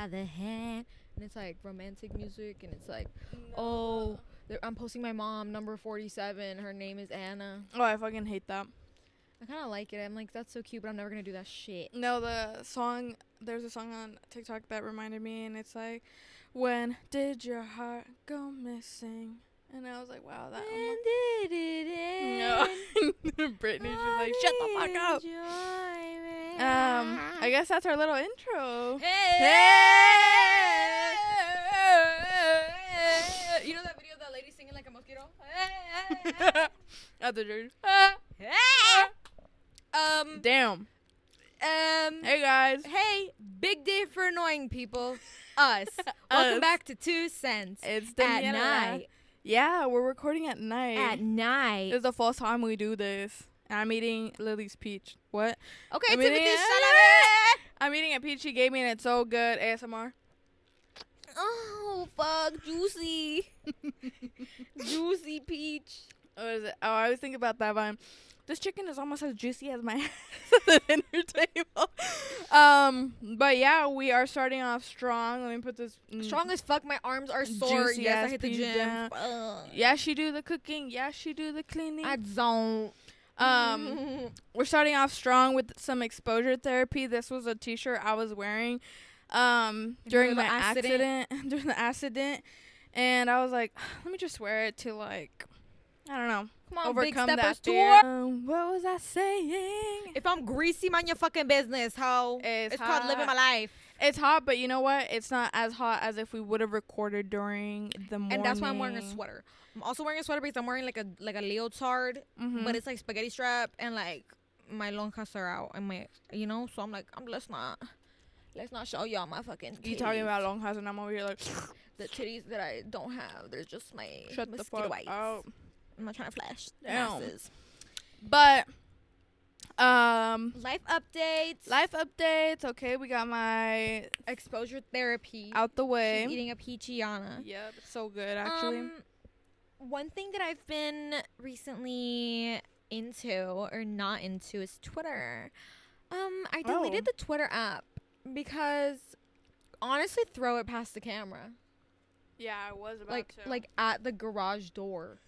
the hand, and it's like romantic music, and it's like, No. I'm posting my mom, number 47. Her name is Anna. Oh, I fucking hate that. I kind of like it. I'm like, that's so cute, but I'm never gonna do that shit. No, there's a song on TikTok that reminded me, and it's like, when did your heart go missing? And I was like, wow, that. When did it end? No. Brittany's just like, shut the fuck up. I guess that's our little intro. Hey! You know that video of that lady singing like a mosquito? At the church. Damn. Hey guys. Hey, big day for annoying people. Us. Welcome back to 2 Cents. It's At Daniela. night. Yeah, we're recording at night. At night. This is the first time we do this. And I'm eating Lily's peach. What? Okay, I'm Timothy, eating shut up. I'm eating a peach she gave me, and it's so good. ASMR. Oh, fuck. Juicy. Juicy peach. What is it? Oh, I always think about that vine. This chicken is almost as juicy as my ass at the dinner table. But yeah, we are starting off strong. Let me put this Strong as fuck. My arms are sore. Juicy Yes, I ass hit the peach gym. down. Yeah, she do the cooking. Yeah, she do the cleaning. I don't. We're starting off strong with some exposure therapy. This was a t-shirt I was wearing during my accident. During the accident. And I was like, let me just wear it to, like, I don't know, Come on, overcome big that steppers fear. tour. What was I saying? If I'm greasy, mind your fucking business, ho. It's called living my life. It's hot, but you know what? It's not as hot as if we would have recorded during the morning. And that's why I'm wearing a sweater. I'm also wearing a sweater because I'm wearing like a leotard, but it's like spaghetti strap, and like my lonjas are out, and my, you know, so I'm like, let's not show y'all my fucking titties. You talking about lonjas, and I'm over here like the titties that I don't have. They're just my shut the mosquito fuck bites. out. I'm not trying to flash the Damn. masses. But Life updates. Okay, we got my Exposure therapy. out the way. She's eating a peachiana. Yeah, it's so good actually. One thing that I've been recently into or not into is Twitter. I deleted the Twitter app because honestly, throw it past the camera. Yeah, I was about to. Like at the garage door.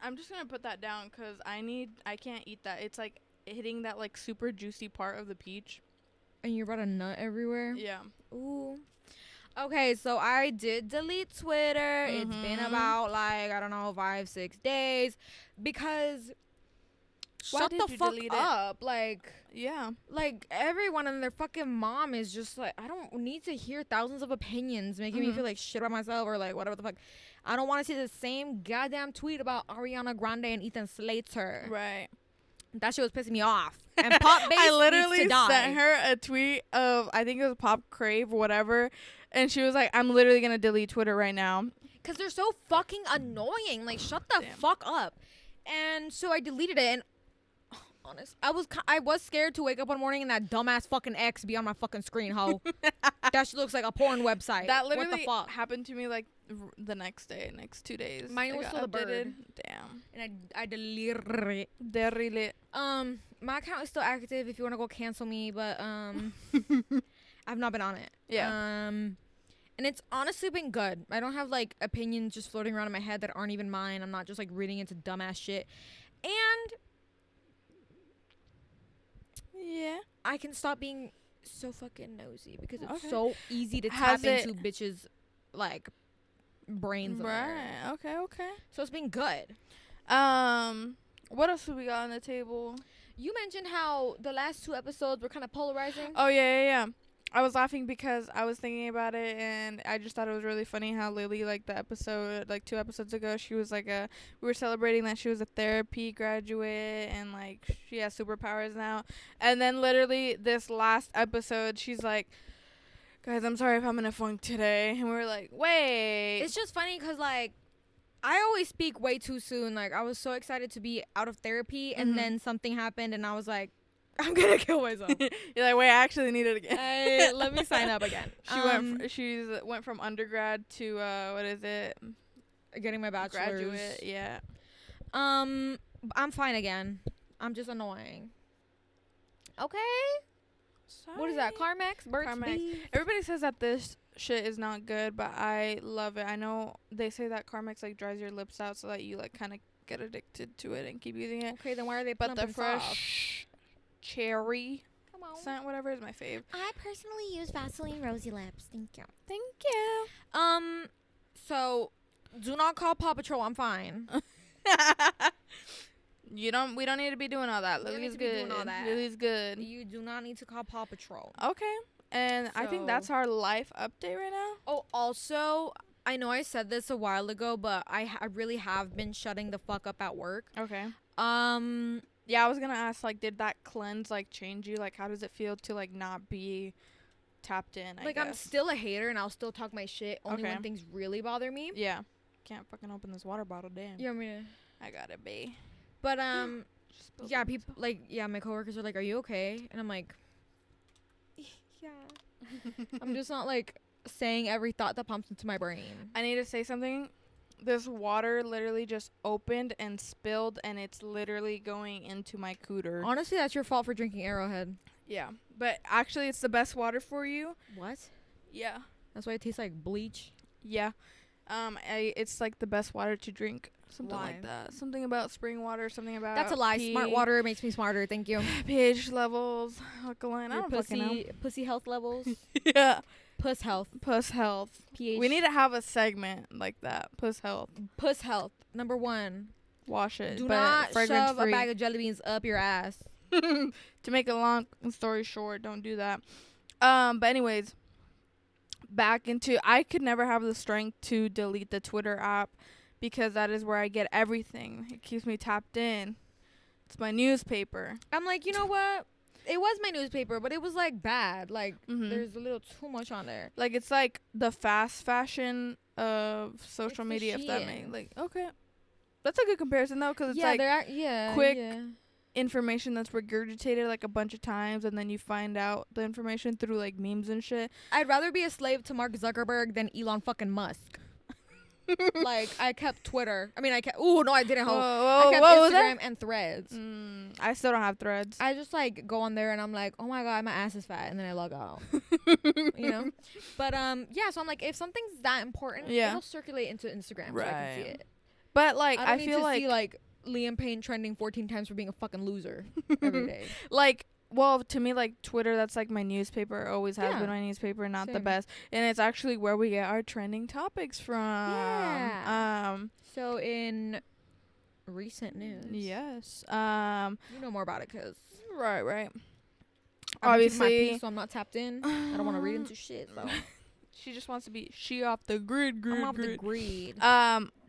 I'm just gonna put that down because I can't eat that. It's like hitting that like super juicy part of the peach. And you brought a nut everywhere? Yeah. Ooh. Okay, so I did delete Twitter. It's been about like, I don't know, 5-6 days. Because shut the fuck up. Like, yeah. Like, everyone and their fucking mom is just like, I don't need to hear thousands of opinions making me feel like shit about myself or like whatever the fuck. I don't want to see the same goddamn tweet about Ariana Grande and Ethan Slater. Right. That shit was pissing me off. And Pop Bass I literally needs to die. sent her a tweet of, I think it was Pop Crave or whatever. And she was like, I'm literally going to delete Twitter right now. Because they're so fucking annoying. Like, shut the fuck up. And so I deleted it. And honest, I was scared to wake up one morning and that dumbass fucking X be on my fucking screen, ho. That shit looks like a porn website. That literally what the fuck? happened to me like the next 2 days. Mine was still a bird. Damn. And I deleted it. Delete. My account is still active if you want to go cancel me, but I've not been on it. Yeah. And it's honestly been good. I don't have like opinions just floating around in my head that aren't even mine. I'm not just like reading into dumbass shit. And yeah, I can stop being so fucking nosy because it's Okay. so easy to tap into bitches like brains. Right. Okay. So it's been good. What else do we got on the table? You mentioned how the last 2 episodes were kind of polarizing. Oh yeah. I was laughing because I was thinking about it, and I just thought it was really funny how Lily, like the episode, like 2 episodes ago, she was like we were celebrating that she was a therapy graduate and like she has superpowers now, and then literally this last episode, she's like, guys, I'm sorry if I'm in a funk today, and we were like, wait. It's just funny because like I always speak way too soon. Like I was so excited to be out of therapy, and then something happened, and I was like, I'm gonna kill myself. You're like, wait, I actually need it again. Let me sign up again. She went from undergrad to what is it? Getting my bachelor's. Graduate, yeah. I'm fine again. I'm just annoying. Okay. What is that? Carmex? Burt's Carmex. Bees? Everybody says that this shit is not good, but I love it. I know they say that Carmex like dries your lips out so that you like kind of get addicted to it and keep using it. Okay, then why are they But putting the fresh cherry scent, whatever, is my fave. I personally use Vaseline Rosy Lips. Thank you. Thank you. So do not call Paw Patrol. I'm fine. We don't need to be doing all that. We don't need Lily's to be good. doing all that. Lily's good. You do not need to call Paw Patrol. Okay. And I think that's our life update right now. Oh, also, I know I said this a while ago, but I really have been shutting the fuck up at work. Okay. Yeah, I was gonna ask, like, did that cleanse like change you? Like, how does it feel to like not be tapped in? I guess. I'm still a hater, and I'll still talk my shit only when things really bother me. Yeah. Can't fucking open this water bottle, damn. You want me to? I gotta be. But yeah, people my coworkers are like, "Are you okay?" And I'm like, "Yeah." I'm just not like saying every thought that pops into my brain. I need to say something. This water literally just opened and spilled, and it's literally going into my cooter. Honestly, that's your fault for drinking Arrowhead. Yeah, but actually, it's the best water for you. What? Yeah. That's why it tastes like bleach. Yeah. It's like the best water to drink. Something Why? like that. Something about spring water. Something about. That's a lie. Smart water makes me smarter. Thank you. pH levels, alkaline. I Your don't fucking know. pussy health levels. Yeah. Puss health. Puss health. pH. We need to have a segment like that. Puss health. Puss health. Number 1. Wash it. Do but not fragrance shove free. a bag of jelly beans up your ass. To make a long story short, don't do that. But anyways, back into, I could never have the strength to delete the Twitter app because that is where I get everything. It keeps me tapped in. It's my newspaper. I'm like, you know what? It was my newspaper, but it was like bad. Like there's a little too much on there. Like it's like the fast fashion of social It's media, if that Shein. makes like okay. That's a good comparison though, because it's like they're quick information that's regurgitated like a bunch of times, and then you find out the information through like memes and shit. I'd rather be a slave to Mark Zuckerberg than Elon fucking Musk. Like I kept Twitter. I mean, I kept. Oh no, I didn't. I kept Instagram and Threads. I still don't have Threads. I just like go on there and I'm like, oh my god, my ass is fat, and then I log out. You know. But yeah, so I'm like, if something's that important, it'll circulate into Instagram so I can see it. But like, I feel like see like Liam Payne trending 14 times for being a fucking loser every day. Like, well, to me, like, Twitter, that's like my newspaper. Always has been my newspaper, not the best. And it's actually where we get our trending topics from. Yeah. So in recent news. Yes. You know more about it because. Right. Obviously. So I'm not tapped in. I don't want to read into shit, so. She just wants to be off the grid. I'm off the grid.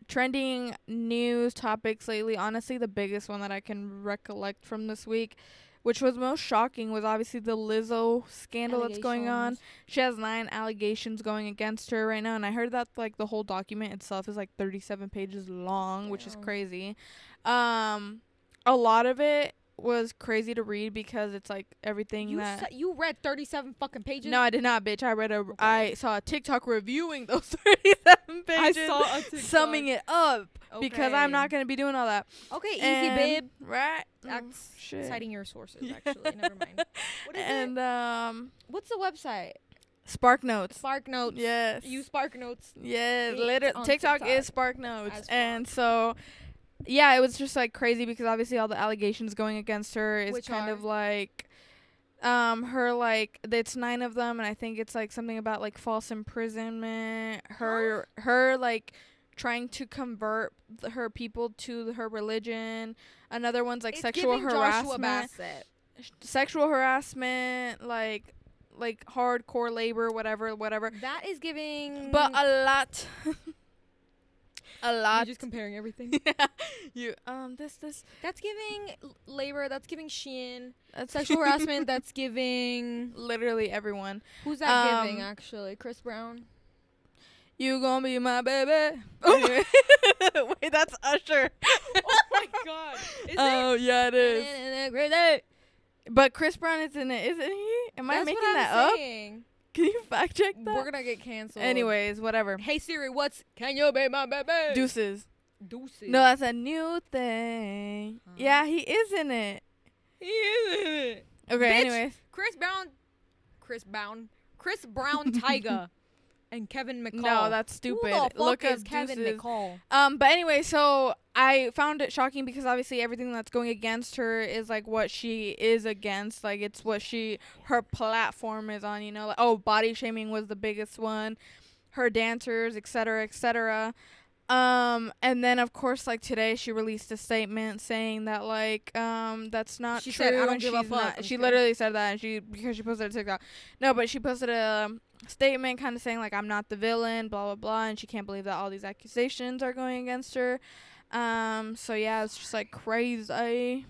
Trending news topics lately. Honestly, the biggest one that I can recollect from this week, which was most shocking, was obviously the Lizzo scandal that's going on. She has 9 allegations going against her right now, and I heard that like the whole document itself is like 37 pages long, which is crazy. A lot of it was crazy to read because it's like everything you read 37 fucking pages. No, I did not, bitch. I saw a TikTok reviewing those 37 pages. I saw a TikTok summing it up because I'm not gonna be doing all that. Okay, easy, babe. Right? Citing your sources, actually. Never mind. What is it? What's the website? SparkNotes. SparkNotes. Yes. Use SparkNotes. Yes. TikTok is SparkNotes, and so. Yeah, it was just like crazy because obviously all the allegations going against her is kind of like her like it's 9 of them, and I think it's like something about like false imprisonment, her like trying to convert her people to her religion. Another one's like sexual harassment. Sexual harassment, like hardcore labor, whatever. That is giving but a lot You're just comparing everything. Yeah. This. That's giving labor. That's giving Shein. Sexual harassment. That's giving literally everyone. Who's that giving? Actually, Chris Brown. You gonna be my baby? Wait, that's Usher. Oh my god. Is it? Yeah, it is. But Chris Brown is in it, isn't he? Am I making that up? Can you fact check that? We're gonna get canceled. Anyways, whatever. Hey Siri, can you be my baby? Deuces. No, that's a new thing. Yeah, he is in it. He is in it. Okay, Bitch, anyways. Chris Brown Chris Brown Tyga and Kevin McCall. No, that's stupid. Who the fuck Look is up Kevin Deuces. McCall? But anyway, so I found it shocking because obviously everything that's going against her is like what she is against. Like it's what her platform is on, you know, like, oh, body shaming was the biggest one, her dancers, etc., etc. And then of course, like today she released a statement saying that like that's not She true. said, "I don't and give a she's fuck." not- I'm She kidding. literally said that, and because she posted a TikTok. No, but she posted a statement kind of saying like, I'm not the villain, blah blah blah, and she can't believe that all these accusations are going against her. So yeah, it's just like crazy.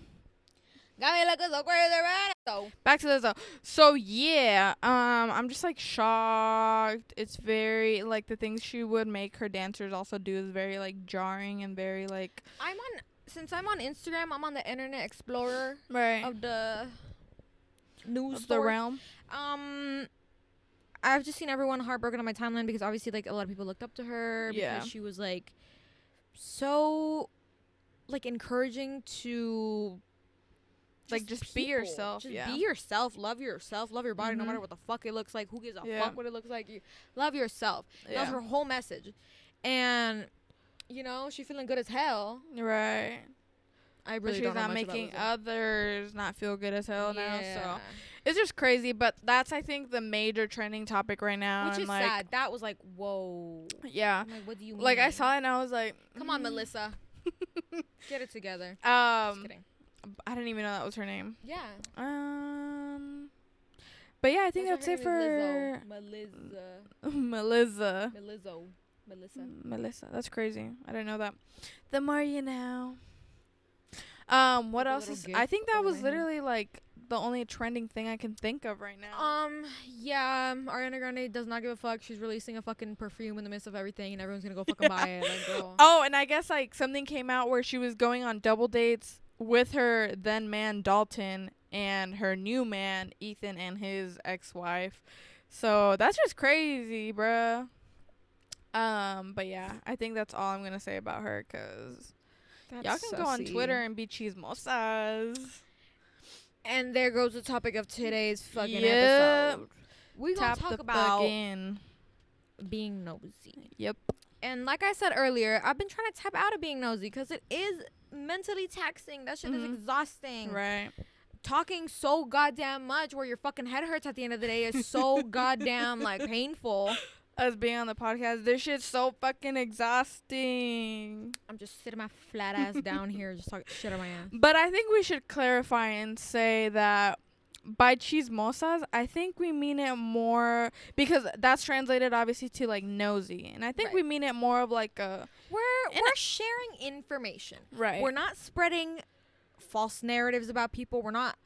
Got me looking so crazy right now. Back to this though. So yeah, I'm just like shocked. It's very like the things she would make her dancers also do is very like jarring and very like. Since I'm on Instagram, I'm on the Internet Explorer Right. of the news Of the realm. I've just seen everyone heartbroken on my timeline because obviously like a lot of people looked up to her Yeah. because she was like so like encouraging to Like, just be people. yourself, Just yeah. be yourself, love your body no Mhm. matter what the fuck it looks like. Who gives a Yeah. fuck what it looks like? You love yourself. That was her whole message. And you know, she's feeling good as hell. Right. I But really she's don't know not much about making Lizzo. others not feel good as hell now. So Yeah. it's just crazy. But that's I think the major trending topic right now. Which and is like, sad. That was like, whoa. Yeah. I'm like, what do you mean? Like I saw it and I was like, Come on, Melissa. Get it together. Just I kidding. didn't even know that was her name. Yeah. But yeah, I think That's that's why it her for name is Melissa. Melissa. That's crazy. I didn't know that. The more you know. What Like a else little is? gift I think that over was my head. literally like the only trending thing I can think of right now. Yeah, Ariana Grande does not give a fuck. She's releasing a fucking perfume in the midst of everything, and everyone's gonna go fucking buy it. Like, girl. Oh, and I guess like something came out where she was going on double dates with her then man Dalton and her new man Ethan and his ex-wife. So that's just crazy, bruh. But yeah, I think that's all I'm gonna say about her, cause y'all can go on Twitter and be chismosas. And there goes the topic of today's fucking Yep. episode. We gonna Tap talk the about fucking. being nosy. Yep. And like I said earlier, I've been trying to tap out of being nosy because it is mentally taxing. That shit is exhausting. Right. Talking so goddamn much where your fucking head hurts at the end of the day is so goddamn like painful. Us being on the podcast, this shit's so fucking exhausting. I'm just sitting my flat ass down here just talking shit on my ass. But I think we should clarify and say that by chismosas, I think we mean it more because that's translated obviously to like nosy, and I think we mean it more of like a we're sharing information. right. We're not spreading false narratives about people. We're not.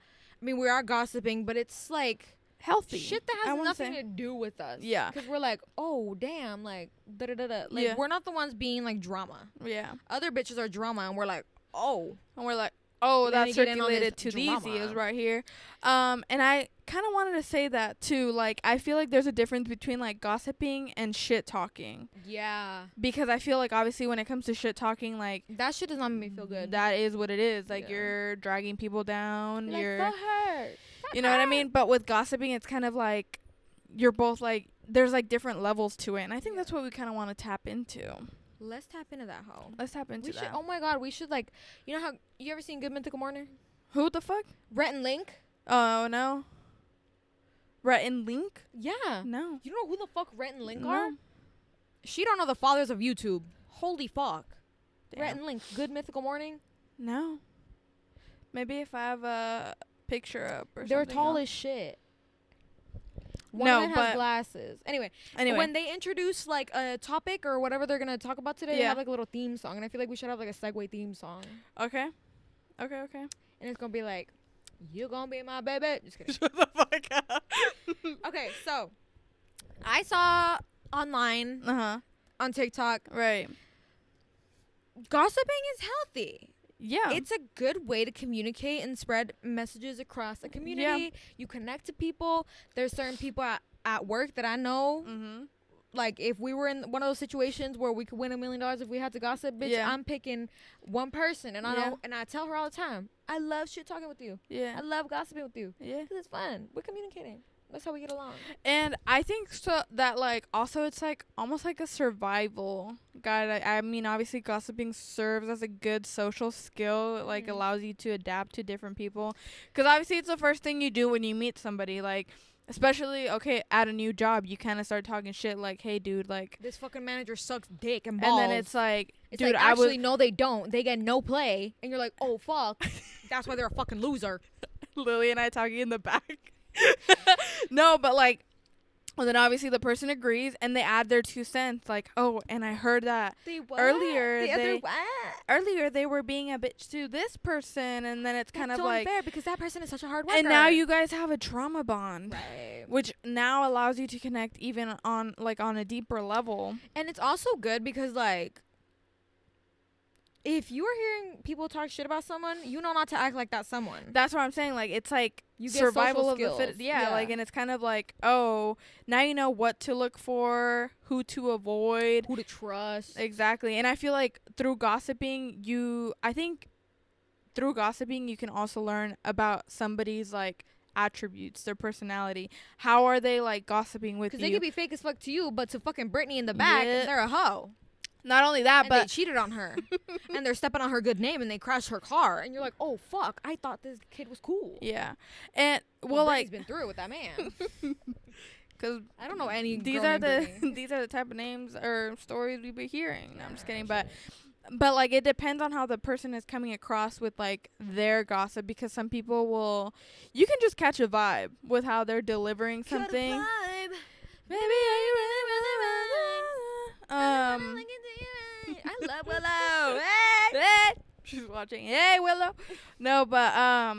I mean, we are gossiping, but it's like healthy shit that has nothing to do with us. Yeah. Because we're like, oh damn, like da da da da. Like we're not the ones being like drama. Yeah. Other bitches are drama, and we're like, oh. And we're like, oh, Let that me get in on circulated this to these drama. ears right here. And I kind of wanted to say that too. Like, I feel like there's a difference between like gossiping and shit talking. Yeah. Because I feel like obviously when it comes to shit talking, like That shit does not make me feel good. that is what it is. Like Yeah. you're dragging people down. You're You're like, fuck her. you know what I mean? But with gossiping, it's kind of like you're both like there's like different levels to it, and I think that's what we kind of want to tap into. Let's tap into that hoe. Let's tap into We that. should. Oh my god, we should like. You know how you ever seen Good Mythical Morning? Who the fuck? Rhett and Link. Oh no. Rhett and Link? Yeah. No. You don't know who the fuck Rhett and Link No. are? She don't know the fathers of YouTube. Holy fuck. Damn. Rhett and Link. Good Mythical Morning. No. Maybe if I have a picture up or They're something. tall as shit. One No, of them but- has glasses. Anyway, when they introduce like a topic or whatever they're gonna talk about today, they Yeah. have like a little theme song, and I feel like we should have like a segue theme song, Okay. Okay. and it's gonna be like, "You gonna be my baby." Just kidding. Shut the fuck up. Okay, so I saw online on TikTok, Right. gossiping is healthy. Yeah. It's a good way to communicate and spread messages across the community. You connect to people. There's certain people at work that I know. Like, if we were in one of those situations where we could win $1 million if we had to gossip, bitch, Yeah. I'm picking one person. And I Yeah. know, and I tell her all the time, I love shit talking with you. Yeah. I love gossiping with you. Yeah. Because it's fun. We're communicating. That's how we get along. And I think so that like also it's like almost like a survival guide. I mean, obviously gossiping serves as a good social skill. It like allows you to adapt to different people, because obviously it's the first thing you do when you meet somebody. Like, especially at a new job, you kind of start talking shit like, hey dude, like this fucking manager sucks dick and balls. and then it's like, dude, like, actually no they don't, they get no play, and you're like, oh fuck. That's why they're a fucking loser. Lily and I talking in the back. No, but like, well, then obviously the person agrees and they add their 2 cents. Like, oh, and I heard that earlier they were being a bitch to this person, and then it's kind of like unfair because that person is such a hard worker. And now you guys have a trauma bond, right? Which now allows you to connect even on a deeper level. And it's also good because like, if you are hearing people talk shit about someone, you know not to act like that someone. That's what I'm saying. Like, it's like you get survival of skills. the fittest. Yeah, like, and it's kind of like, oh, now you know what to look for, who to avoid, who to trust. Exactly. And I feel like through gossiping, you can also learn about somebody's like attributes, their personality. How are they like gossiping with you? Because they could be fake as fuck to you, but to fucking Brittany in the back, they're a hoe. Not only that, but they cheated on her. And they're stepping on her good name, and they crashed her car. And you're like, oh, fuck. I thought this kid was cool. Yeah. And, well like... been through it with that man. Because I don't know any these are the type of names or stories we've been hearing. No, I'm just kidding. But like, it depends on how the person is coming across with like their gossip, because some people you can just catch a vibe with how they're delivering something. Got a vibe. Baby, are you really I love Willow. Hey! She's watching. Hey, Willow. No, but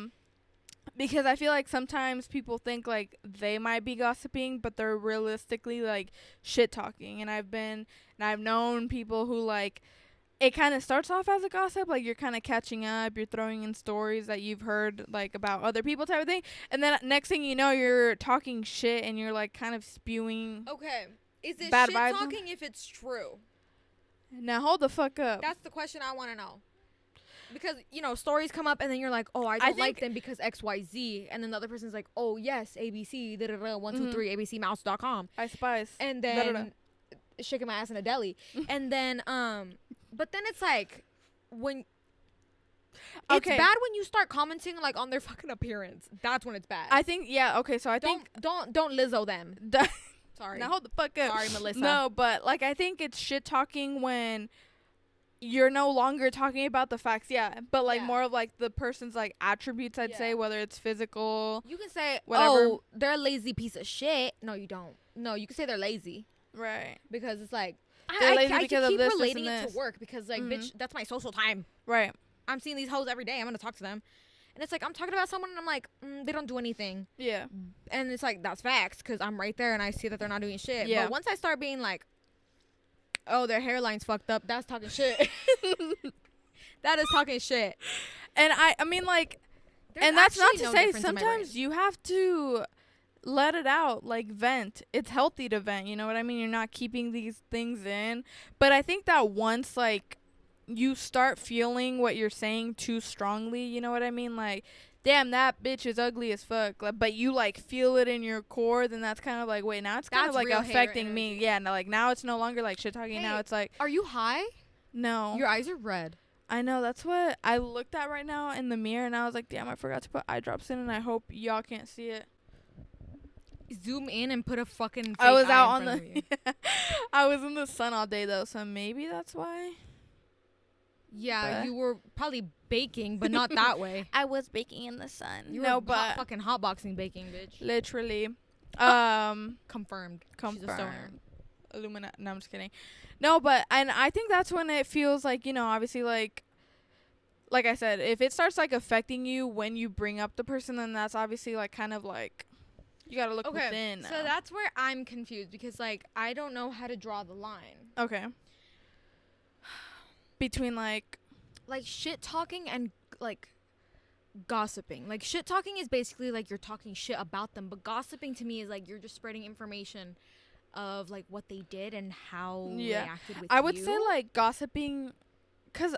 because I feel like sometimes people think like they might be gossiping, but they're realistically like shit talking. And I've known people who like, it kind of starts off as a gossip, like you're kind of catching up, you're throwing in stories that you've heard like about other people type of thing, and then next thing you know, you're talking shit and you're like kind of spewing. Okay, is it bad shit vibes talking if it's true? Now hold the fuck up. That's the question I want to know. Because, you know, stories come up and then you're like, oh, I don't like them because XYZ. And then the other person's like, oh, yes, ABC, 123, abcmouse.com. I spice. And then shaking my ass in a deli. And then, but then it's like, when... It's bad when you start commenting, like, on their fucking appearance. That's when it's bad. I think, yeah, okay, so I think... Don't Lizzo them. Sorry. Now hold the fuck up. Sorry, Melissa. No, but, like, I think it's shit talking when you're no longer talking about the facts, but, like, more of, like, the person's, like, attributes, I'd say, whether it's physical. You can say, whatever. Oh, they're a lazy piece of shit. No, you don't. No, you can say they're lazy. Right. Because it's like, they're lazy I because keep of this, relating this, and it this. to work because, like, bitch, that's my social time. Right. I'm seeing these hoes every day. I'm going to talk to them. And it's like, I'm talking about someone and I'm like, they don't do anything. Yeah. And it's like, that's facts because I'm right there and I see that they're not doing shit. Yeah. But once I start being like, oh, their hairline's fucked up, that's talking shit. That is talking shit. And I mean, like, there's and that's not to no say sometimes you have to let it out, like vent. It's healthy to vent, you know what I mean? You're not keeping these things in. But I think that once, like, you start feeling what you're saying too strongly, you know what I mean? Like, damn, that bitch is ugly as fuck. Like, but you, like, feel it in your core, then that's kind of like, wait, now it's kind of, like, affecting me. Yeah, no, like, now it's no longer, like, shit talking. Hey, now it's like... Are you high? No. Your eyes are red. I know, that's what I looked at right now in the mirror, and I was like, damn, I forgot to put eye drops in, and I hope y'all can't see it. Zoom in and put a fucking fake I was eye out in on front of you. I was in the sun all day, though, so maybe that's why. Yeah, but you were probably baking, but not that way. I was baking in the sun. You were fucking hotboxing baking, bitch. Literally. Confirmed. Confirmed. She's a stoner. Illuminati. No, I'm just kidding. No, but, and I think that's when it feels like, you know, obviously, like I said, if it starts, like, affecting you when you bring up the person, then that's obviously, like, kind of, like, you gotta look within. So that's where I'm confused, because, like, I don't know how to draw the line. Okay. Between, like shit talking and, like, gossiping. Like, shit talking is basically, like, you're talking shit about them, but gossiping to me is, like, you're just spreading information of, like, what they did and how they acted with you. I would say, like, gossiping, because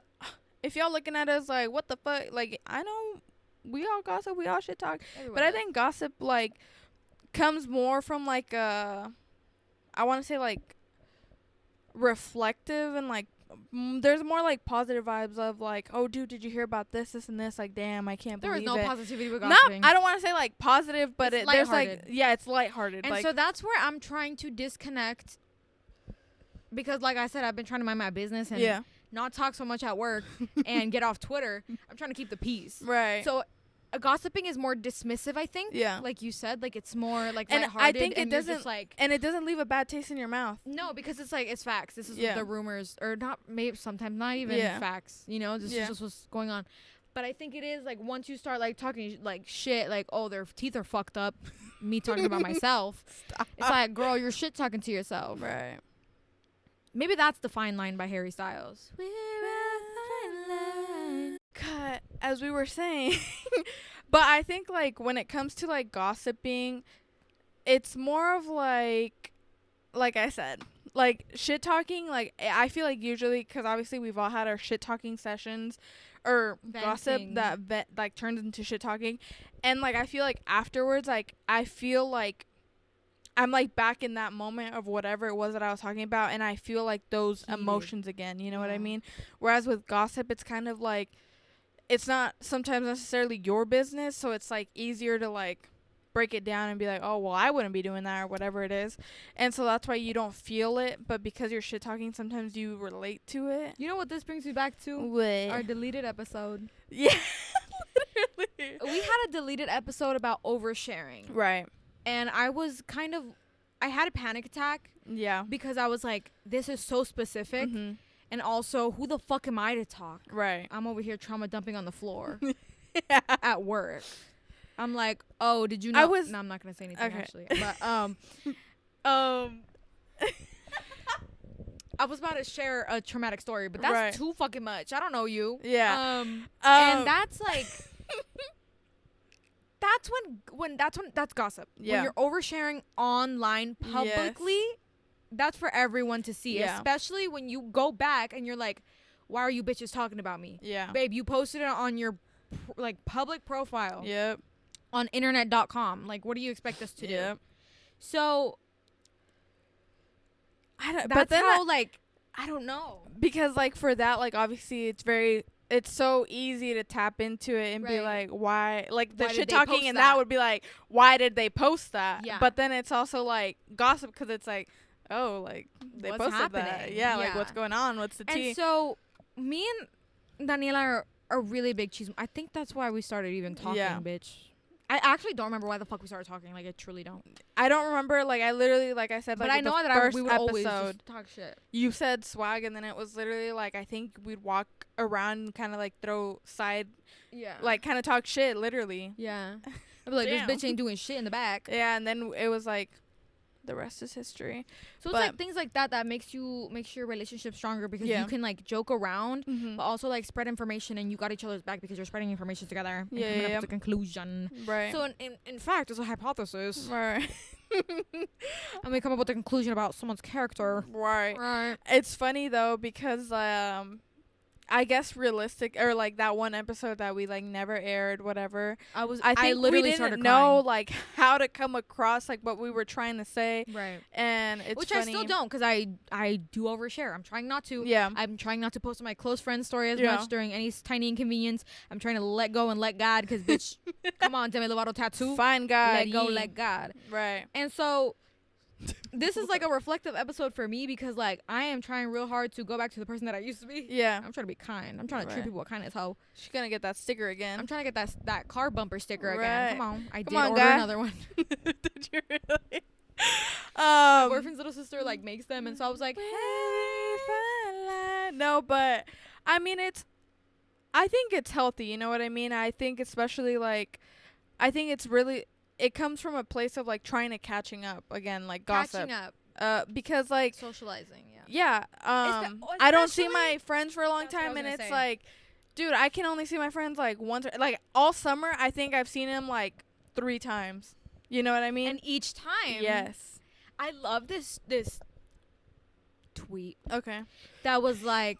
if y'all looking at us like, what the fuck, like, I know we all gossip, we all shit talk, but I think gossip, like, comes more from like I want to say like reflective and like there's more like positive vibes of like, oh dude, did you hear about this and this? Like, damn, I can't believe it. There is no positivity with Not, gossiping. I don't want to say like positive, but It's there's like, lighthearted. yeah, it's lighthearted. And like, so that's where I'm trying to disconnect, because like I said, I've been trying to mind my business and not talk so much at work and get off Twitter. I'm trying to keep the peace. Right. So gossiping is more dismissive, I think. Yeah. Like you said, like it's more like and lighthearted. I think it doesn't just, like, and it doesn't leave a bad taste in your mouth. No, because it's like it's facts. This is the rumors, or not, maybe sometimes not even facts. You know, this is just what's going on. But I think it is like once you start like talking like shit, like, oh, their teeth are fucked up. Me talking about myself. Stop. It's like, girl, you're shit talking to yourself. Right. Maybe that's the fine line by Harry Styles. Cut, as we were saying. But I think like when it comes to like gossiping, it's more of like I said, like shit talking. Like I feel like usually, because obviously we've all had our shit talking sessions or gossip that like turns into shit talking, and like I feel like afterwards, like I feel like I'm like back in that moment of whatever it was that I was talking about, and I feel like those emotions again. You know what I mean? Whereas with gossip, it's kind of like it's not sometimes necessarily your business, so it's like easier to like break it down and be like, oh well, I wouldn't be doing that or whatever it is, and so that's why you don't feel it. But because you're shit talking, sometimes you relate to it. You know what this brings me back to? What? Our deleted episode. Yeah. Literally. We had a deleted episode about oversharing. Right. And I had a panic attack. Yeah. Because I was like, this is so specific. Mm-hmm. And also, who the fuck am I to talk? Right. I'm over here trauma dumping on the floor yeah. at work. I'm like, oh, did you know? No, I'm not going to say anything, actually. But, I was about to share a traumatic story, but that's too fucking much. I don't know you. Yeah. And that's like... That's gossip. Yeah. When you're oversharing online publicly, that's for everyone to see. Yeah. Especially when you go back and you're like, why are you bitches talking about me? Yeah. Babe, you posted it on your like public profile. Yep. On internet.com. Like, what do you expect us to do? So that's how like I don't know. Because like for that, like obviously it's so easy to tap into it and be like, why? Like the shit talking and that would be like, why did they post that? Yeah. But then it's also like gossip because it's like, oh, like they what's posted happening? that. Yeah, like what's going on? What's the tea? And so me and Daniela are really big chismosas. I think that's why we started even talking, bitch. I actually don't remember why the fuck we started talking. Like, I truly don't. I don't remember. Like, I literally, like I said, like, but I know that we would always just talk shit. You said swag, and then it was literally like I think we'd walk around and kind of like throw side, like kind of talk shit, literally. Yeah. I'd be like, this bitch ain't doing shit in the back. Yeah, and then it was like, the rest is history. So it's like things like that makes your relationship stronger because you can like joke around, but also like spread information, and you got each other's back because you're spreading information together and coming up with a conclusion. Right. So in fact, it's a hypothesis. Right. And we come up with a conclusion about someone's character. Right. Right. It's funny though because I guess realistic or like that one episode that we like never aired, whatever. I think literally we didn't started know crying. like how to come across like what we were trying to say. Right. And it's which funny. I still don't because I do overshare. I'm trying not to. Yeah. I'm trying not to post on my close friends' story as much during any tiny inconvenience. I'm trying to let go and let God because bitch, come on, Demi Lovato tattoo. Find God. Let go, let God. Right. And so this is like a reflective episode for me because like I am trying real hard to go back to the person that I used to be. Yeah. I'm trying to be kind. I'm trying to treat people with kindness. How she's gonna get that sticker again. I'm trying to get that car bumper sticker again. Come on. I did on, order guy. another one. Did you really? My boyfriend's little sister like makes them, and so I was like, hey. No, but I mean I think it's healthy, you know what I mean? I think especially like I think it's really it comes from a place of like trying to catching up again, like gossip. Catching up. Because like socializing, I don't see my friends for a long time, and it's like, dude, I can only see my friends like once, like all summer. I think I've seen him like 3 times. You know what I mean? And each time, yes, I love this tweet. Okay, that was like,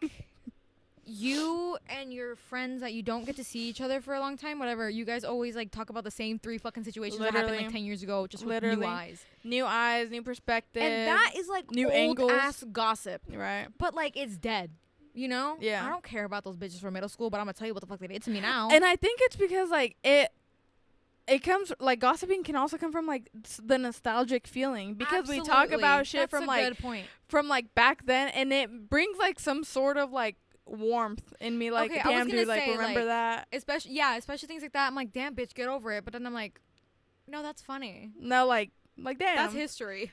you and your friends that you don't get to see each other for a long time, whatever, you guys always like talk about the same 3 fucking situations that happened like 10 years ago, just with new eyes. New eyes, new perspective. And that is like new old angles. Ass gossip. Right. But like it's dead. You know? Yeah. I don't care about those bitches from middle school, but I'm gonna tell you what the fuck they did to me now. And I think it's because like it comes like gossiping can also come from like the nostalgic feeling because we talk about shit from like from like back then, and it brings like some sort of like warmth in me, like damn dude, like remember that, especially things like that. I'm like, damn bitch, get over it. But then I'm like, no, that's funny. No, like damn, that's history.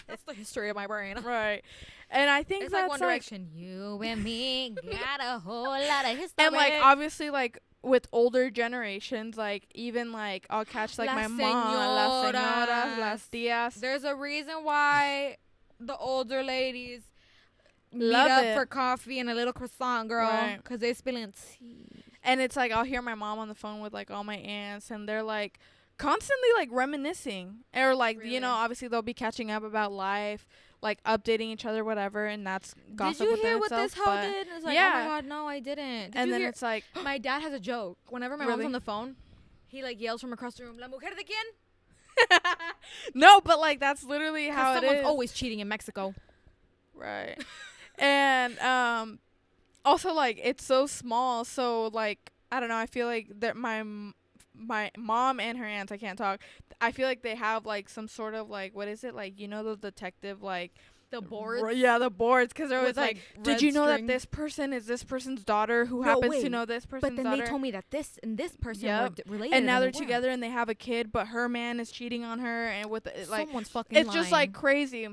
That's the history of my brain. Right. And I think it's that's like One Direction. You and me got a whole lot of history. And like obviously like with older generations, like even like I'll catch like my mom, las señoras, las tías. There's a reason why the older ladies love meet up it for coffee and a little croissant, girl, right, because they spilling tea. And it's like I'll hear my mom on the phone with like all my aunts, and they're like constantly like reminiscing, or like you know, obviously they'll be catching up about life, like updating each other, whatever, and that's gossip. Did you hear what itself, this hoe did? It's like, yeah. oh my god, no, I didn't. And then it's like, my dad has a joke. Whenever my mom's on the phone, he like yells from across the room, "La mujer de quién?" No, but like that's literally how it is. Someone's always cheating in Mexico, right? And also like it's so small, so like I don't know. I feel like that my mom and her aunts, I can't talk. I feel like they have like some sort of like, what is it, like, you know, those detective like the boards. Yeah, the boards, because they're always like, did you know string. that this person is this person's daughter who happens to know this person's daughter? But then they told me that this and this person were related, and now they're together and they have a kid, but her man is cheating on her, and with like someone's fucking it's lying. Just like crazy.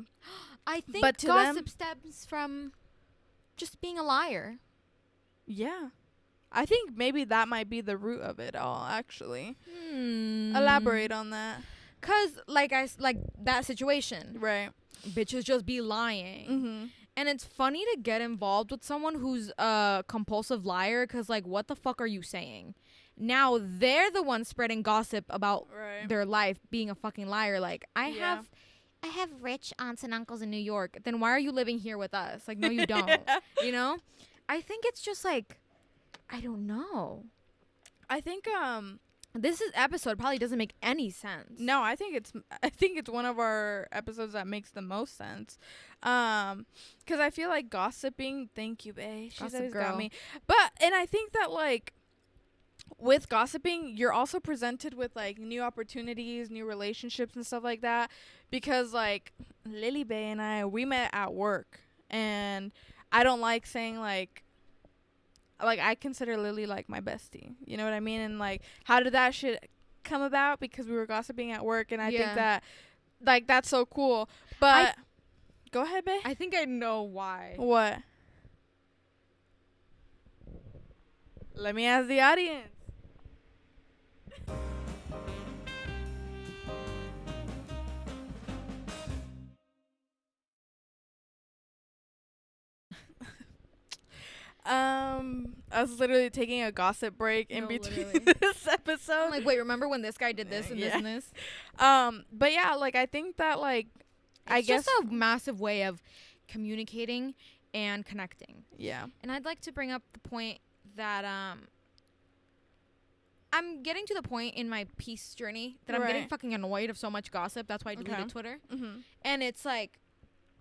I think gossip stems from just being a liar. Yeah. I think maybe that might be the root of it all, actually. Elaborate on that. 'Cause like that situation. Right. Bitches just be lying. Mm-hmm. And it's funny to get involved with someone who's a compulsive liar, 'cause like, what the fuck are you saying? Now they're the ones spreading gossip about their life being a fucking liar. Like, I have rich aunts and uncles in New York. Then why are you living here with us? Like, no, you don't. You know? I think it's just like, I don't know. I think this episode probably doesn't make any sense. No, I think it's one of our episodes that makes the most sense. 'Cause I feel like gossiping. Thank you, babe. She's always got me. And I think that like with gossiping, you're also presented with like new opportunities, new relationships, and stuff like that. Because like Lily Bae and I, we met at work, and I don't like saying like I consider Lily like my bestie. You know what I mean? And like, how did that shit come about? Because we were gossiping at work, and I think that like that's so cool. But go ahead, babe. I think I know why. What? Let me ask the audience. I was literally taking a gossip break in between this episode. I'm like, wait, remember when this guy did this and this and this? But yeah, like I think that like I guess just a massive way of communicating and connecting. Yeah. And I'd like to bring up the point that I'm getting to the point in my peace journey that I'm getting fucking annoyed of so much gossip. That's why I deleted Twitter. Mm-hmm. And it's like,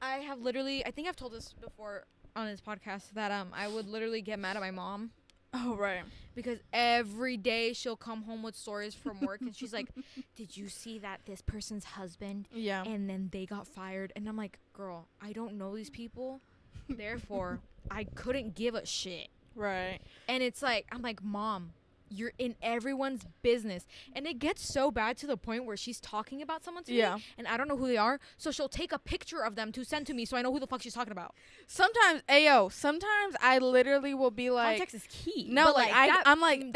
I have literally, I think I've told this before on this podcast, that I would literally get mad at my mom. Oh, right. Because every day she'll come home with stories from work, and she's like, did you see that this person's husband? Yeah. And then they got fired. And I'm like, girl, I don't know these people. Therefore, I couldn't give a shit. Right. And it's like, I'm like, Mom, you're in everyone's business. And it gets so bad to the point where she's talking about someone to me, and I don't know who they are, so she'll take a picture of them to send to me so I know who the fuck she's talking about. Sometimes I literally will be like, context is key. No, like I'm like,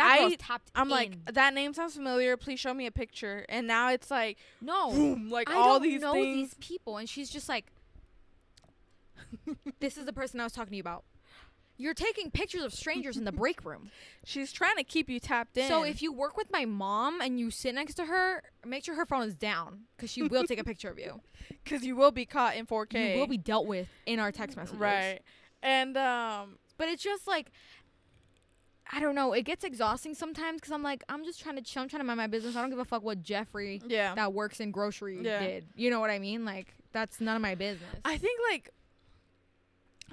I'm like, that name sounds familiar, please show me a picture. And now it's like, no, boom, like I all don't these know things. These people. And she's just like, this is the person I was talking to you about. You're taking pictures of strangers in the break room. She's trying to keep you tapped in. So if you work with my mom and you sit next to her, make sure her phone is down, because she will take a picture of you. Because you will be caught in 4K. You will be dealt with in our text messages. Right. And But it's just like, I don't know. It gets exhausting sometimes because I'm like, I'm just trying to chill. I'm trying to mind my business. I don't give a fuck what Jeffrey that works in grocery did. You know what I mean? Like, that's none of my business. I think, like,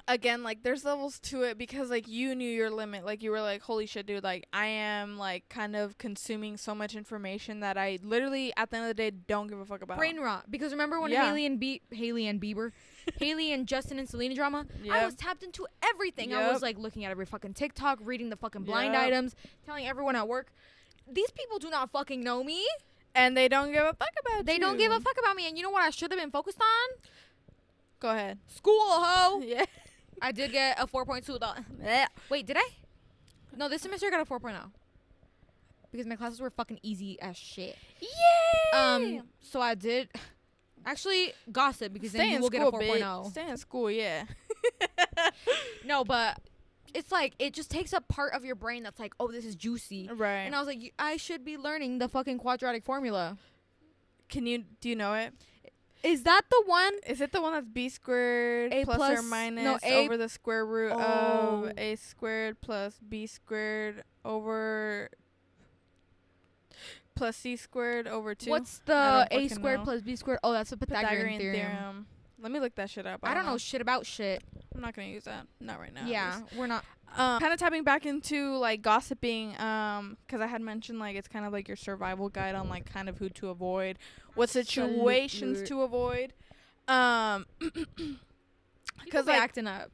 again, like, there's levels to it because, like, you knew your limit. Like, you were like, holy shit, dude. Like, I am, like, kind of consuming so much information that I literally, at the end of the day, don't give a fuck about. Brain rot. Because remember when Haley and Justin and Selena drama? I was tapped into everything. I was, like, looking at every fucking TikTok, reading the fucking blind items, telling everyone at work. These people do not fucking know me. And they don't give a fuck about you. They don't give a fuck about me. And you know what I should have been focused on? Go ahead. School, ho. Yeah. I did get a 4.2. Wait, did I? No, this semester I got a 4.0. Because my classes were fucking easy as shit. Yay! So I did. Actually, gossip, because then you will get a 4.0. Stay in school, yeah. No, but it's like, it just takes up part of your brain that's like, oh, this is juicy. Right. And I was like, I should be learning the fucking quadratic formula. Do you know it? Is that the one? Is it the one that's b squared plus or minus over the square root of a squared plus b squared over plus c squared over 2? What's the a squared plus b squared? Oh, that's a Pythagorean theorem. Let me look that shit up. I don't know shit about shit. I'm not going to use that. Not right now. Yeah, we're not. Kind of tapping back into, like, gossiping, because I had mentioned, like, it's kind of like your survival guide on, like, kind of who to avoid, what situations to avoid. Because, like, acting up.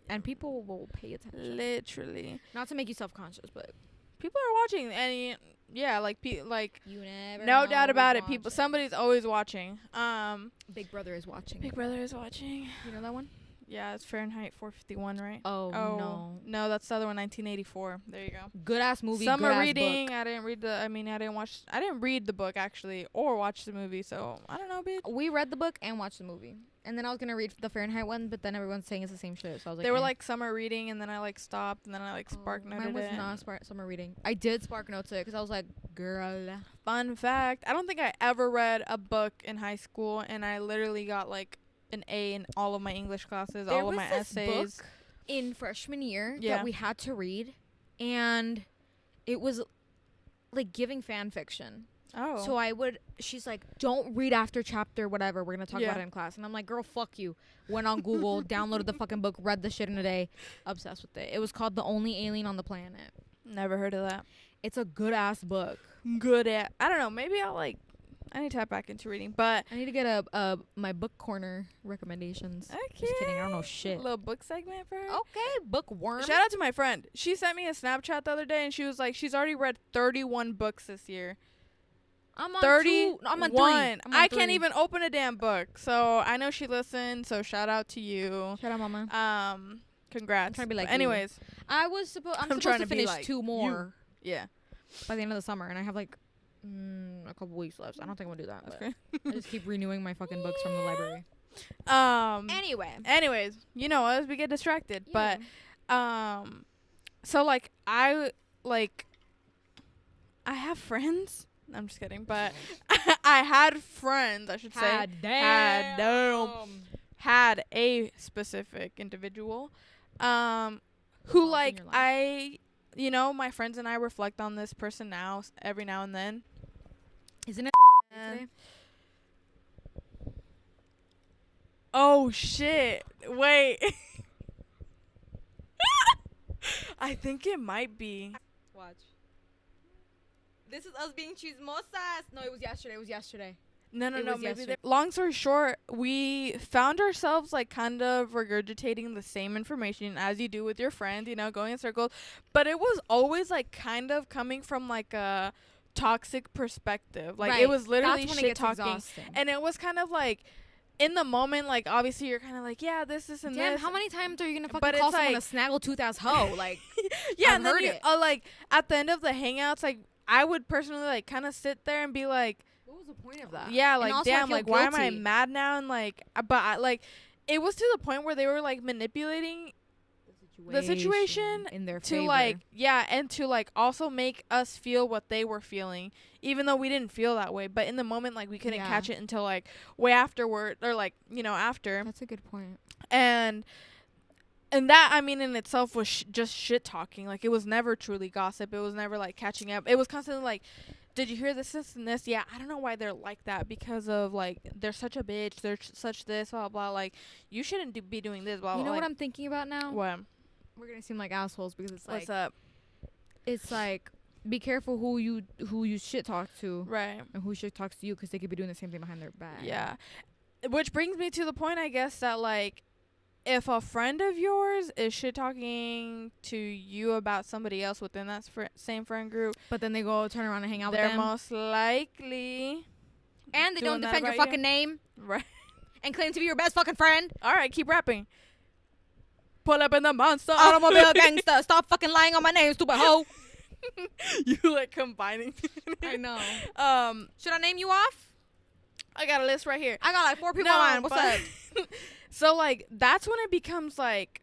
And people will pay attention. Literally. Not to make you self-conscious, but people are watching, and yeah, like, you never no doubt about it. People, somebody's always watching. Big Brother is watching. Big Brother is watching. You know that one? Yeah, it's Fahrenheit 451, right? Oh no. No, that's the other one, 1984. There you go. Good ass movie. Summer reading. Book. I didn't read the book actually, or watch the movie. So I don't know, bitch. We read the book and watched the movie, and then I was gonna read the Fahrenheit one, but then everyone's saying it's the same shit. So I was like, they were like summer reading, and then I like stopped, and then I like spark noted it. Mine was not summer reading. I did spark notes it because I was like, girl. Fun fact: I don't think I ever read a book in high school, and I literally got like an A in all of my English classes, all of my essays. Book in freshman year that we had to read, and it was like giving fan fiction. Oh. So she's like, don't read after chapter whatever, we're gonna talk about it in class. And I'm like, girl, fuck you. Went on Google, downloaded the fucking book, read the shit in a day, obsessed with it. It was called The Only Alien on the Planet. Never heard of that. It's a good ass book. I don't know, maybe I need to tap back into reading, but I need to get my book corner recommendations. Okay. Just kidding, I don't know shit. A little book segment for her. Okay, bookworm. Shout out to my friend. She sent me a Snapchat the other day, and she was like, she's already read 31 books this year. I'm on 31. I'm on 3. I can't even open a damn book. So I know she listened. So shout out to you. Shout out, mama. Congrats. I'm trying to be like anyways, I'm supposed to finish 2 more. Yeah. By the end of the summer, and I have like a couple weeks left. I don't think I'm gonna do that. Okay. I just keep renewing my fucking books from the library. Anyways, you know, as we get distracted, but so like I have friends. I'm just kidding, but I had friends, I should say. Had a specific individual who like my friends and I reflect on this person now every now and then. Isn't it today? Oh shit. Wait. I think it might be. Watch. This is us being chismosas. No, it was yesterday. No, maybe. Long story short, we found ourselves like kind of regurgitating the same information as you do with your friends, you know, going in circles. But it was always like kind of coming from like a toxic perspective. Like it was literally shit talking. Exhausting. And it was kind of like in the moment, like obviously you're kind of like, yeah, this and this. Damn, how many times are you gonna fucking call someone a snaggletooth ass hoe? Like, yeah, I've and then heard it. Like at the end of the hangouts, like I would personally like kind of sit there and be like, what was the point of that? Yeah, like damn, like why am I mad now? And like, but it was to the point where they were like manipulating the situation in their favor. To like, yeah, and to like also make us feel what they were feeling, even though we didn't feel that way. But in the moment, like we couldn't catch it until like way afterward, or like, you know, after. That's a good point. And And that, I mean, in itself was just shit talking. Like, it was never truly gossip. It was never, like, catching up. It was constantly, like, did you hear this, and this? Yeah, I don't know why they're like that, because of, like, they're such a bitch. They're such this, blah, blah. Like, you shouldn't be doing this, blah, blah. You know like, what I'm thinking about now? What? We're going to seem like assholes because it's like... What's up? It's like, be careful who you shit talk to. Right. And who shit talks to you, because they could be doing the same thing behind their back. Yeah. Which brings me to the point, I guess, that, like, if a friend of yours is shit talking to you about somebody else within that same friend group, but then they go turn around and hang out with they're them, most likely, and they don't defend your fucking name, right, and claim to be your best fucking friend. All right, keep rapping. Pull up in the monster. Automobile gangster. Stop fucking lying on my name, stupid hoe. You like combining. I know. Should I name you off? I got a list right here. I got like 4 people on mine. What's up? So, like, that's when it becomes, like,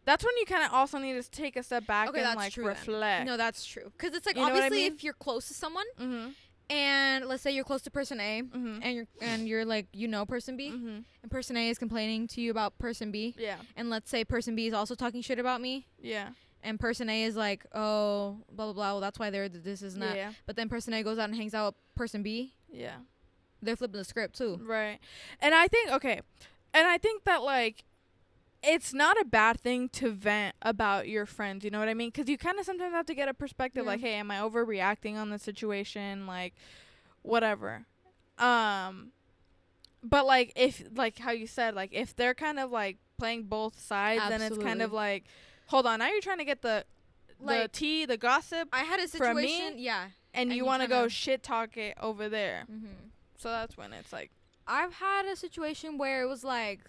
that's when you kind of also need to take a step back and, like, reflect. No, that's true. Because it's, like, you know obviously if you're close to someone, mm-hmm. and let's say you're close to person A, mm-hmm. and you're, like, you know person B, mm-hmm. and person A is complaining to you about person B. Yeah. And let's say person B is also talking shit about me. Yeah. And person A is like, oh, blah, blah, blah. Well, that's why they're this, is that. Yeah. But then person A goes out and hangs out with person B. Yeah. They're flipping the script, too. Right. And I think, that, like, it's not a bad thing to vent about your friends, you know what I mean? Because you kind of sometimes have to get a perspective, like, hey, am I overreacting on the situation? Like, whatever. But, like, if, like, how you said, like, if they're kind of, like, playing both sides, then it's kind of, like, hold on, now you're trying to get the tea, the gossip. I had a situation, yeah. And you want to go shit talk it over there. Mm-hmm. So that's when it's, like. I've had a situation where it was, like.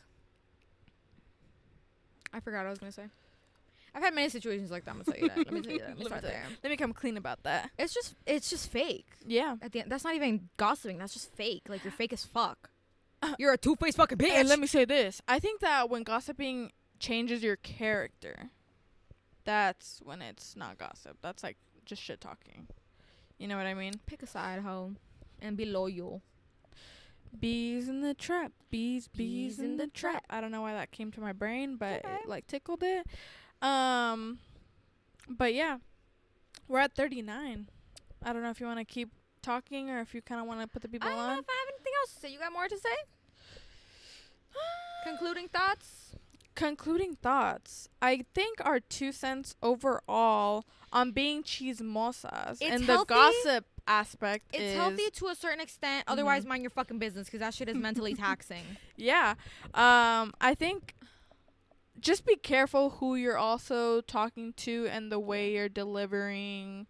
I forgot what I was going to say. I've had many situations like that. I'm going to tell you that. Let me tell you that. Let me start there. Let me come clean about that. It's just fake. Yeah. At the end, that's not even gossiping. That's just fake. Like, you're fake as fuck. You're a two-faced fucking bitch. And let me say this. I think that when gossiping changes your character, that's when it's not gossip. That's, like, just shit talking. You know what I mean? Pick a side, hoe. And be loyal. Bees in the trap. Bees in the trap. I don't know why that came to my brain, but it, like, tickled it. But yeah, we're at 39. I don't know if you want to keep talking or if you kind of want to put the people on. I don't know if I have anything else to say. You got more to say? Concluding thoughts? Concluding thoughts. I think our 2 cents overall on being chismosas and healthy. The gossip aspect it's healthy to a certain extent. Otherwise, mind your fucking business, because that shit is mentally taxing. Yeah. I think just be careful who you're also talking to and the way you're delivering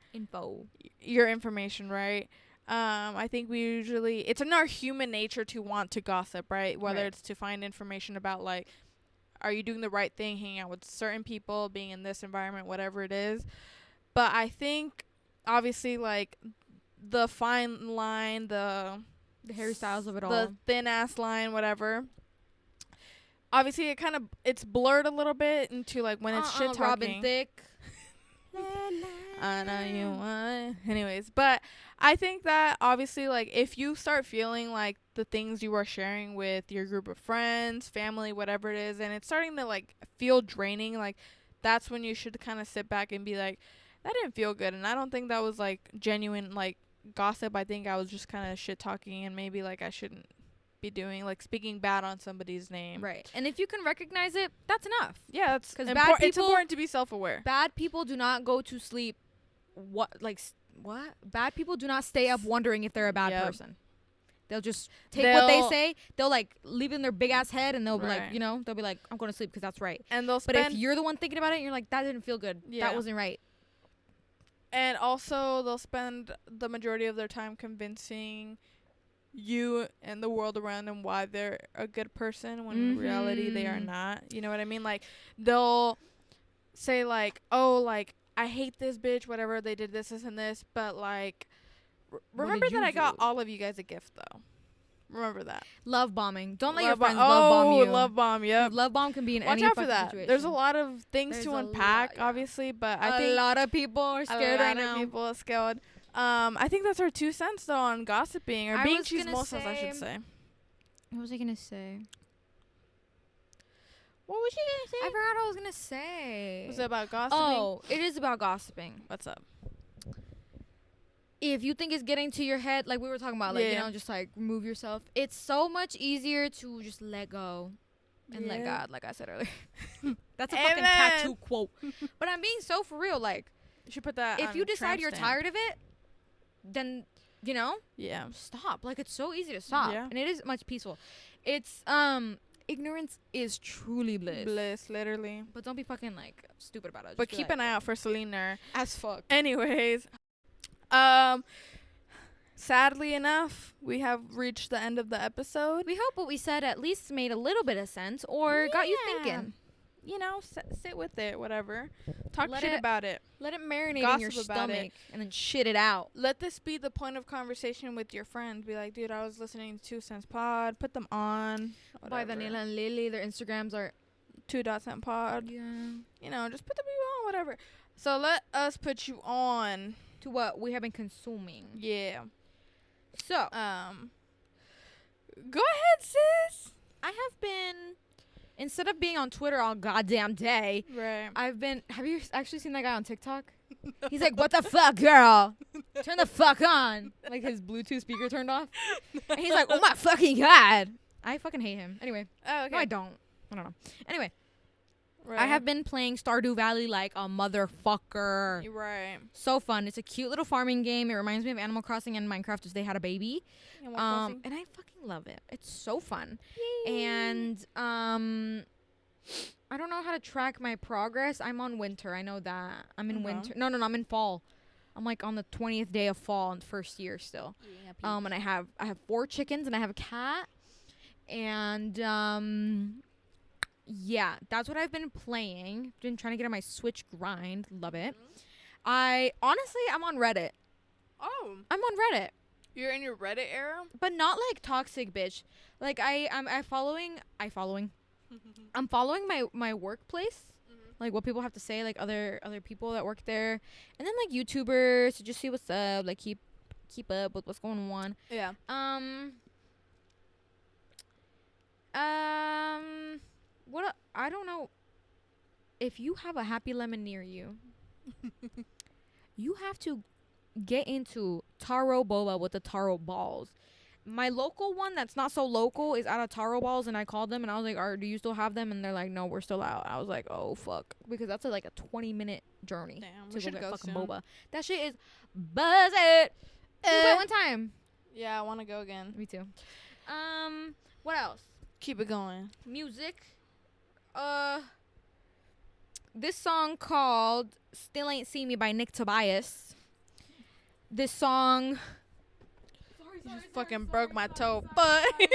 your information, right? I think we usually, it's in our human nature to want to gossip, right? Whether it's to find information about, like, are you doing the right thing, hanging out with certain people, being in this environment, whatever it is. But I think, obviously, like, the fine line, the Harry Styles of it all, the thin ass line, whatever. Obviously, it's blurred a little bit into, like, when it's shit talking. Robin Thicke. I know you want. Anyways, but I think that obviously, like, if you start feeling like the things you are sharing with your group of friends, family, whatever it is, and it's starting to, like, feel draining, like, that's when you should kind of sit back and be like, that didn't feel good. And I don't think that was, like, genuine, like, gossip. I think I was just kind of shit talking, and maybe, like, I shouldn't be doing, like, speaking bad on somebody's name. Right. And if you can recognize it, that's enough. Yeah, that's because it's important to be self-aware. Bad people do not go to sleep. Bad people do not stay up wondering if they're a bad person. They'll just take what they say. They'll, like, leave it in their big ass head, and they'll be like, you know, they'll be like, I'm going to sleep because that's right. And but if you're the one thinking about it, and you're like, that didn't feel good. Yeah. That wasn't right. And also, they'll spend the majority of their time convincing you and the world around them why they're a good person, when in reality they are not. You know what I mean? Like, they'll say, like, oh, like, I hate this bitch, whatever, they did this and this, but, like, remember that I got all of you guys a gift, though. Remember that. Love bombing. Don't let your friends love bomb you. Love bomb, yep. Love bomb can be in Watch any out fucking for that. situation. There's a lot of things to unpack, obviously, but I think a lot of people are scared right now. A lot of people are scared. I think that's our 2 cents, though, on gossiping, or being chismosas, I should say. What was I going to say? What was she gonna say? I forgot what I was gonna say. Was it about gossiping? Oh, it is about gossiping. What's up? If you think it's getting to your head, like we were talking about, like, you know, just like remove yourself. It's so much easier to just let go and let God, like I said earlier. That's a fucking tattoo quote. But I'm being so for real. Like, you should put that. If you decide you're tired of it, then, you know, stop. Like, it's so easy to stop. Yeah. And it is much peaceful. It's, ignorance is truly bliss. Bliss, literally. But don't be fucking, like, stupid about it. But keep an eye out for Selena. As fuck. Anyways. Sadly enough, we have reached the end of the episode. We hope what we said at least made a little bit of sense or got you thinking. You know, sit with it, whatever. Talk shit about it. Let it marinate Gossip in your stomach and then shit it out. Let this be the point of conversation with your friends. Be like, dude, I was listening to 2 Cents Pod. Put them on. By Daniela and Lili. Their Instagrams are 2.cent Pod. Yeah. You know, just put the people on, whatever. So let us put you on to what we have been consuming. Yeah. So, go ahead, sis. I have been, instead of being on Twitter all goddamn day, I've been, have you actually seen that guy on TikTok? He's like, what the fuck, girl? Turn the fuck on. Like his Bluetooth speaker turned off. And he's like, oh my fucking God. I fucking hate him. Anyway. Oh, okay. No, I don't know. Anyway. I have been playing Stardew Valley like a motherfucker. Right. So fun. It's a cute little farming game. It reminds me of Animal Crossing and Minecraft if they had a baby. And I fucking love it. It's so fun. Yay. And I don't know how to track my progress. I'm on winter. I know that. I'm in winter. No, I'm in fall. I'm like on the 20th day of fall in the first year still. Yeah, and I have 4 chickens and I have a cat. And yeah, that's what I've been playing. Been trying to get on my Switch grind. Love it. I'm on Reddit. Oh. I'm on Reddit. You're in your Reddit era? But not like toxic bitch. Like I'm following I'm following my workplace. Like what people have to say, like other people that work there. And then like YouTubers to just see what's up, like keep up with what's going on. Yeah. What I don't know if you have a Happy Lemon near you. You have to get into taro boba with the taro balls. My local one that's not so local is out of taro balls, and I called them and I was like, do you still have them? And they're like, no, we're still out. I was like, oh fuck, because that's like a 20-minute journey. Damn, to we should go go get fucking soon. boba. That shit is buzzing. We went one time. Yeah, I want to go again. Me too. What else? Keep it going. Music. This song called Still Ain't See Me by Nick Tobias. This song You just fucking broke my toe, but I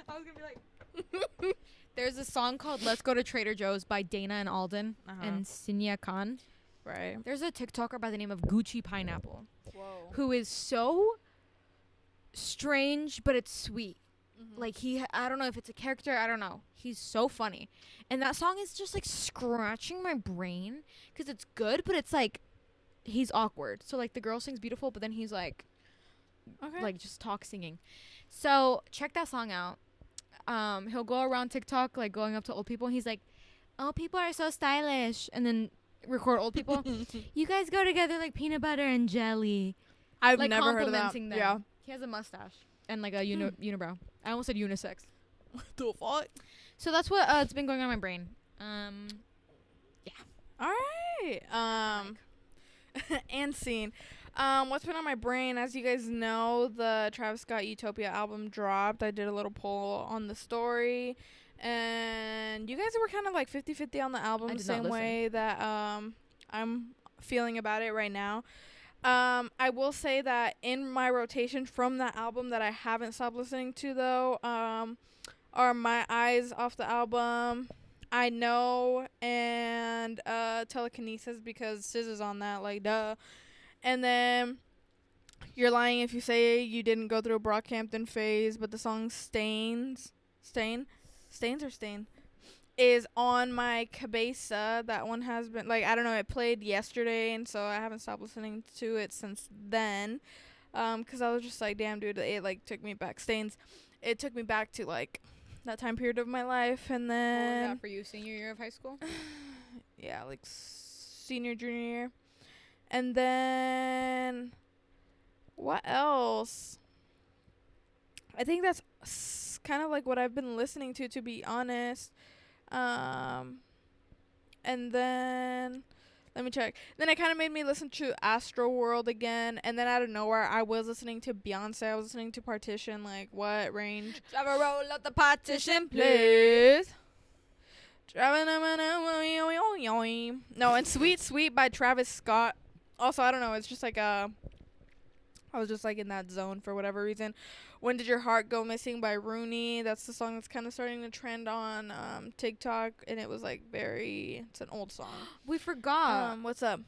was gonna be like there's a song called Let's Go to Trader Joe's by Dana and Alden and Sinya Khan. Right. There's a TikToker by the name of Gucci Pineapple. Whoa. Who is so strange, but it's sweet. Like I don't know if it's a character, I don't know. He's so funny. And that song is just like scratching my brain because it's good, but it's like he's awkward. So like the girl sings beautiful, but then he's like like just talk singing. So check that song out. He'll go around TikTok like going up to old people and he's like, oh, people are so stylish, and then record old people. You guys go together like peanut butter and jelly. I've like never heard of that. Complimenting them. Yeah. He has a mustache and like a unibrow. I almost said unisex. What the fuck? So that's what it's been going on in my brain. Yeah. All right. And scene. What's been on my brain? As you guys know, the Travis Scott Utopia album dropped. I did a little poll on the story, and you guys were kind of like 50-50 on the album, the same way that I'm feeling about it right now. I will say that in my rotation from that album that I haven't stopped listening to though, are My Eyes off the album, I Know, and Telekinesis, because Sis is on that, like duh. And then You're Lying If You Say You Didn't Go Through a Brockhampton Phase, but the song Stains is on my Cabeza. That one has been, like, I don't know, it played yesterday, and so I haven't stopped listening to it since then. Because I was just like, damn, dude, it, like, took me back. Stains, it took me back to, like, that time period of my life. And What was then that for you? Senior year of high school? yeah, like senior, junior year. And then what else? I think that's kind of like what I've been listening to be honest. And then let me check. Then it kind of made me listen to Astro World again. And then out of nowhere, I was listening to Beyonce. I was listening to Partition. Like, what range? Drive a roll up the partition, Please. No, and Sweet Sweet by Travis Scott. Also, I don't know. It's just like I was just like in that zone for whatever reason. When Did Your Heart Go Missing by Rooney. That's the song that's kind of starting to trend on TikTok. And it was like it's an old song. We forgot. What's up?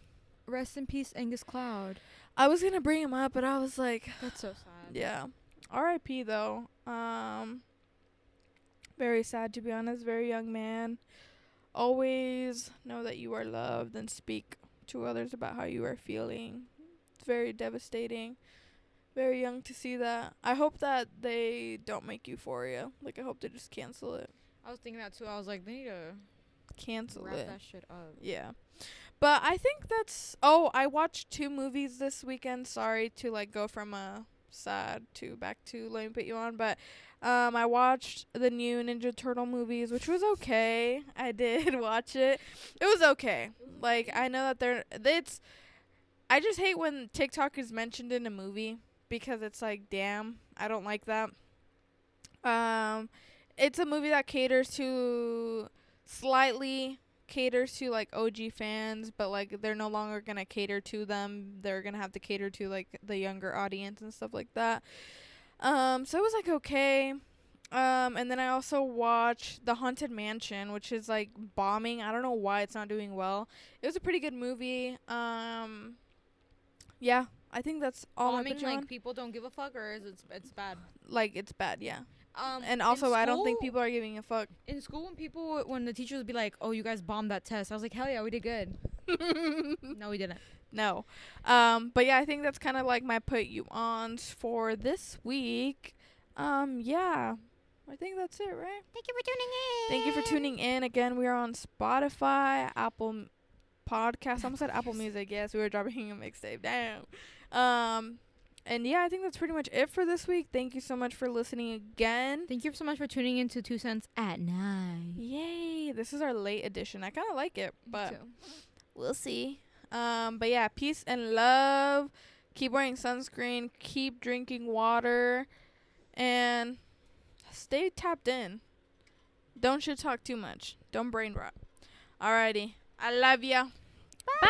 Rest in peace, Angus Cloud. I was going to bring him up, but I was like. That's so sad. Yeah. R.I.P. though. Very sad, to be honest. Very young man. Always know that you are loved and speak to others about how you are feeling. It's very devastating. Very young to see that. I hope that they don't make Euphoria. Like, I hope they just cancel it. I was thinking that too. I was like, they need to Cancel wrap it. that shit up. Yeah. But I think that's... Oh, I watched 2 movies this weekend. Sorry to, like, go from sad to back to Let Me Put You On. But I watched the new Ninja Turtle movies, which was okay. I did watch it. It was okay. Like, I know that I just hate when TikTok is mentioned in a movie. Because it's like, damn, I don't like that. It's a movie that slightly caters to like OG fans, but like they're no longer gonna cater to them. They're gonna have to cater to like the younger audience and stuff like that. So it was like okay. And then I also watched The Haunted Mansion, which is like bombing. I don't know why it's not doing well. It was a pretty good movie. Yeah. I think that's all I put you like on. people don't give a fuck, or is it's bad? Like, it's bad, yeah. And in also, I don't think school- people are giving a fuck. In school, when the teachers would be like, "Oh, you guys bombed that test," I was like, "Hell yeah, we did good." No, we didn't. No. But yeah, I think that's kind of like my put you ons for this week. Yeah. I think that's it, right? Thank you for tuning in. Thank you for tuning in. Again, we are on Spotify, Apple Podcasts. I almost said Apple Music. Yes, we were dropping a mixtape. Damn. And yeah, I think that's pretty much it for this week. Thank you so much for listening again. Thank you so much for tuning in to 2 Cents at Night. Yay. This is our late edition. I kind of like it, but So. we'll see. But yeah, peace and love. Keep wearing sunscreen. Keep drinking water. And stay tapped in. Don't shit talk too much. Don't brain rot. Alrighty. I love ya. Bye.